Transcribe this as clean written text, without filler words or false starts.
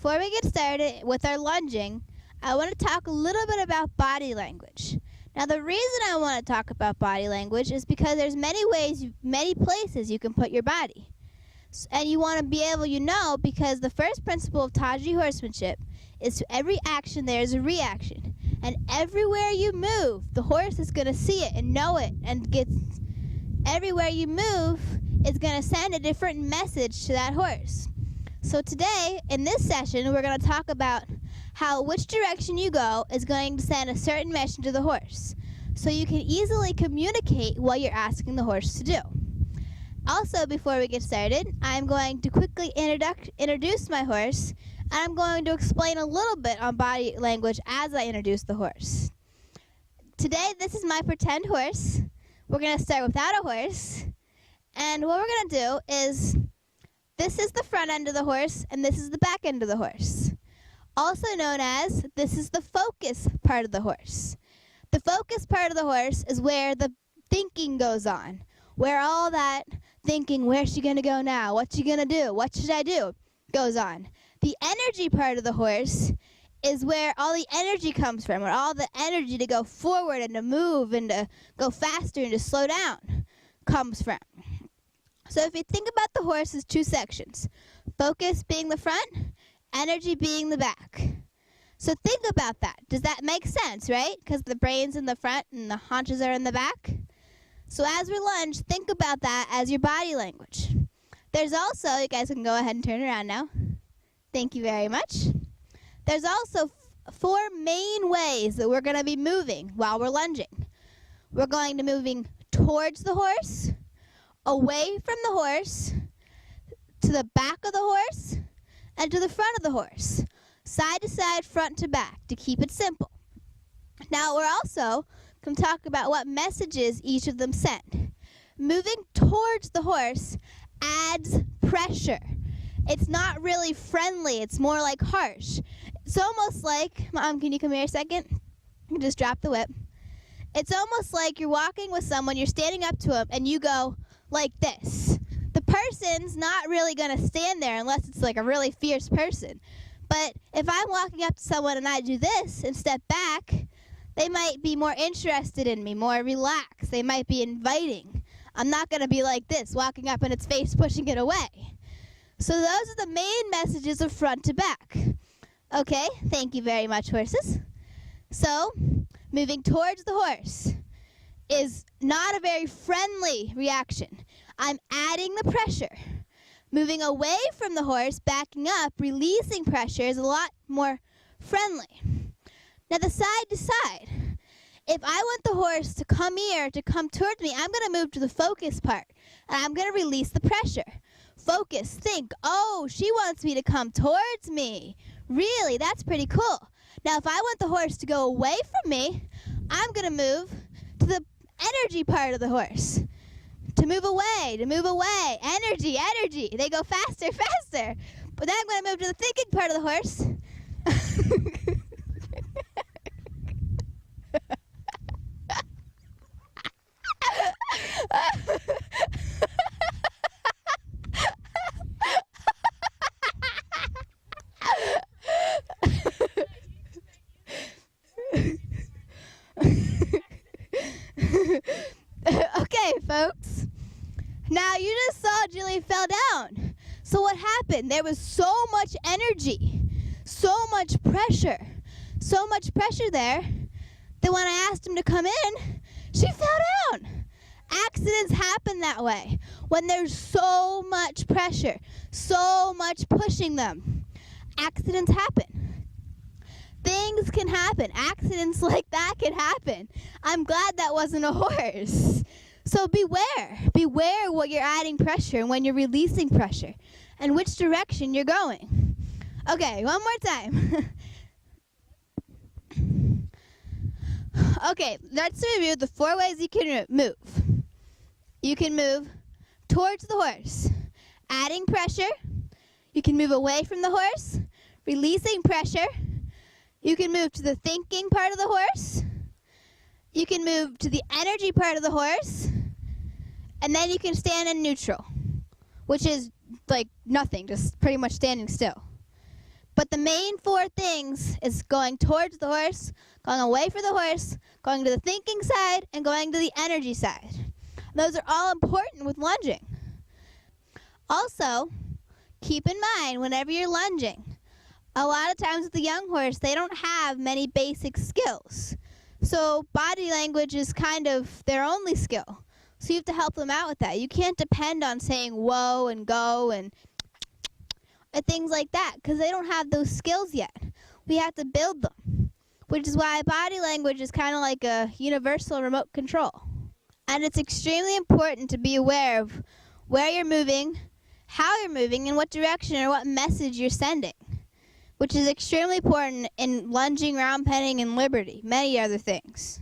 before we get started with our lunging, I want to talk a little bit about body language. Now, the reason I want to talk about body language is because there's many ways, many places you can put your body. And you want to be able, because the first principle of Taji horsemanship is to every action there is a reaction. And everywhere you move, the horse is going to see it and know it. And everywhere you move is going to send a different message to that horse. So today, in this session, we're going to talk about how which direction you go is going to send a certain message to the horse. So you can easily communicate what you're asking the horse to do. Also, before we get started, I'm going to quickly introduce my horse, and I'm going to explain a little bit on body language as I introduce the horse. Today, this is my pretend horse. We're going to start without a horse, and what we're going to do is, this is the front end of the horse, and this is the back end of the horse. Also known as, this is the focus part of the horse. The focus part of the horse is where the thinking goes on, where all that thinking, where's she going to go now? What's she going to do? What should I do? Goes on. The energy part of the horse is where all the energy comes from, where all the energy to go forward and to move and to go faster and to slow down comes from. So if you think about the horse as two sections, focus being the front, energy being the back. So think about that. Does that make sense, right? Because the brain's in the front and the haunches are in the back. So as we lunge, think about that as your body language. There's also, you guys can go ahead and turn around now. Thank you very much. There's also four main ways that we're going to be moving while we're lunging. We're going to moving towards the horse, away from the horse, to the back of the horse, and to the front of the horse. Side to side, front to back, to keep it simple. Now we're also going to talk about what messages each of them send. Moving towards the horse adds pressure. It's not really friendly, it's more like harsh. It's almost like, Mom, can you come here a second? You just drop the whip. It's almost like you're walking with someone, you're standing up to them, and you go like this. The person's not really going to stand there unless it's like a really fierce person. But if I'm walking up to someone and I do this and step back, they might be more interested in me, more relaxed. They might be inviting. I'm not going to be like this, walking up in its face, pushing it away. So those are the main messages of front to back. Okay, thank you very much, horses. So, moving towards the horse is not a very friendly reaction. I'm adding the pressure. Moving away from the horse, backing up, releasing pressure is a lot more friendly. Now the side to side. If I want the horse to come here, to come towards me, I'm going to move to the focus part. And I'm going to release the pressure. Focus, think, oh, she wants me to come towards me. Really, that's pretty cool. Now if I want the horse to go away from me, I'm going to move to the energy part of the horse. To move away, energy, energy. They go faster, faster. But then I'm going to move to the thinking part of the horse. Okay, folks. Now you just saw Julie fell down. So what happened? There was so much energy, so much pressure there that when I asked him to come in, she fell down. Accidents happen that way. When there's so much pressure, so much pushing them, accidents happen. Things can happen. Accidents like that can happen. I'm glad that wasn't a horse. So beware. Beware what you're adding pressure and when you're releasing pressure and which direction you're going. Okay, one more time. Okay, let's review the four ways you can move. You can move towards the horse, adding pressure. You can move away from the horse, releasing pressure. You can move to the thinking part of the horse. You can move to the energy part of the horse. And then you can stand in neutral, which is like nothing, just pretty much standing still. But the main four things is going towards the horse, going away from the horse, going to the thinking side, and going to the energy side. Those are all important with lunging. Also, keep in mind whenever you're lunging, a lot of times with the young horse, they don't have many basic skills. So body language is kind of their only skill. So you have to help them out with that. You can't depend on saying whoa and go and things like that because they don't have those skills yet. We have to build them, which is why body language is kind of like a universal remote control. And it's extremely important to be aware of where you're moving, how you're moving, and what direction or what message you're sending, which is extremely important in lunging, round penning, and liberty, many other things.